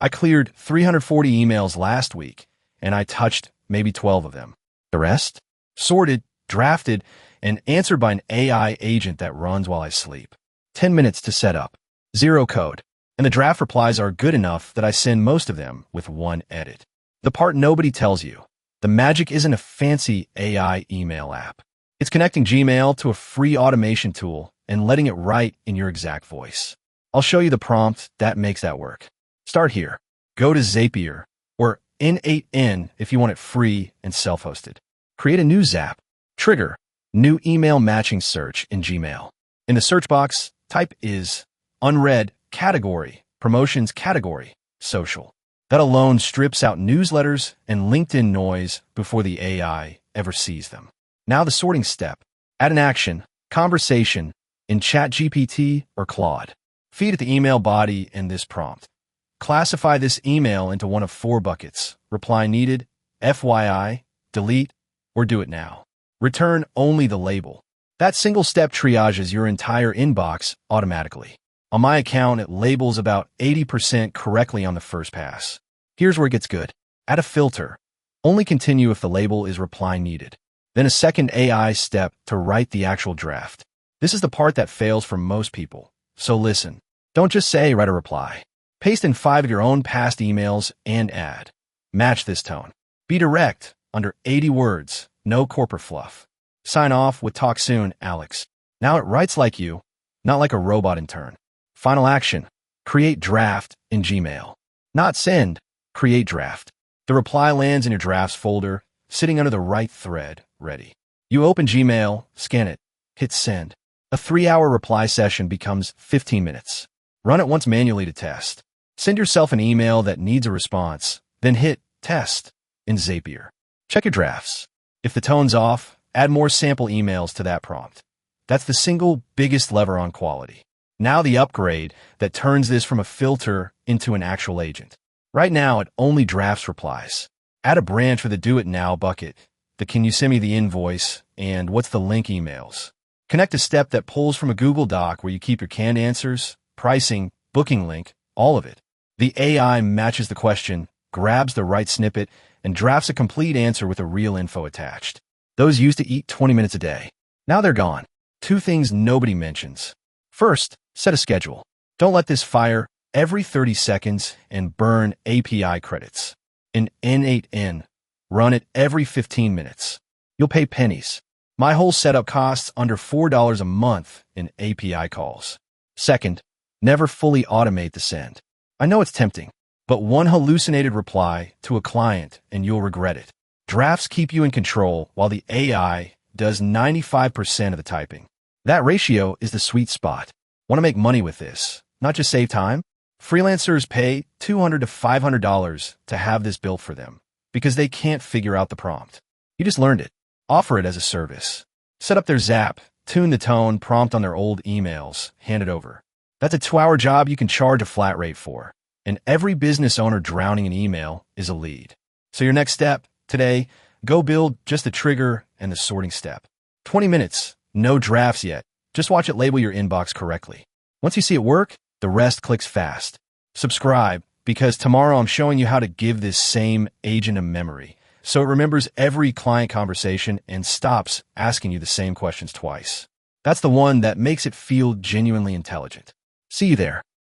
I cleared 340 emails last week, and I touched maybe 12 of them. The rest? Sorted, drafted, and answered by an AI agent that runs while I sleep. 10 minutes to set up. Zero code. And the draft replies are good enough that I send most of them with one edit. The part nobody tells you. The magic isn't a fancy AI email app. It's connecting Gmail to a free automation tool and letting it write in your exact voice. I'll show you the prompt that makes that work. Start here. Go to Zapier or N8N if you want it free and self-hosted. Create a new Zap. Trigger. New email matching search in Gmail. In the search box, type is unread category, promotions category, social. That alone strips out newsletters and LinkedIn noise before the AI ever sees them. Now the sorting step. Add an action, conversation, in ChatGPT or Claude. Feed it the email body in this prompt. Classify this email into one of 4 buckets: reply needed, FYI, delete, or do it now. Return only the label. That single step triages your entire inbox automatically. On my account, it labels about 80% correctly on the first pass. Here's where it gets good. Add a filter. Only continue if the label is reply needed. Then a second AI step to write the actual draft. This is the part that fails for most people. So listen. Don't just say write a reply. Paste in 5 of your own past emails and add. Match this tone. Be direct, under 80 words, no corporate fluff. Sign off with "Talk soon, Alex." Now it writes like you, not like a robot intern. Final action. Create draft in Gmail. Not send, create draft. The reply lands in your drafts folder, sitting under the right thread, ready. You open Gmail, scan it, hit send. A 3-hour reply session becomes 15 minutes. Run it once manually to test. Send yourself an email that needs a response, then hit test in Zapier. Check your drafts. If the tone's off, add more sample emails to that prompt. That's the single biggest lever on quality. Now the upgrade that turns this from a filter into an actual agent. Right now, it only drafts replies. Add a branch for the do it now bucket, the can you send me the invoice, and what's the link emails. Connect a step that pulls from a Google Doc where you keep your canned answers, pricing, booking link, all of it. The AI matches the question, grabs the right snippet, and drafts a complete answer with a real info attached. Those used to eat 20 minutes a day. Now they're gone. 2 things nobody mentions. First, set a schedule. Don't let this fire every 30 seconds and burn API credits. In N8N, run it every 15 minutes. You'll pay pennies. My whole setup costs under $4 a month in API calls. Second, never fully automate the send. I know it's tempting, but one hallucinated reply to a client and you'll regret it. Drafts keep you in control while the AI does 95% of the typing. That ratio is the sweet spot. Want to make money with this, not just save time? Freelancers pay $200 to $500 to have this built for them because they can't figure out the prompt. You just learned it. Offer it as a service. Set up their Zap, tune the tone, prompt on their old emails, hand it over. That's a 2-hour job you can charge a flat rate for. And every business owner drowning in email is a lead. So your next step today, go build just the trigger and the sorting step. 20 minutes, no drafts yet. Just watch it label your inbox correctly. Once you see it work, the rest clicks fast. Subscribe, because tomorrow I'm showing you how to give this same agent a memory, so it remembers every client conversation and stops asking you the same questions twice. That's the one that makes it feel genuinely intelligent. See you there.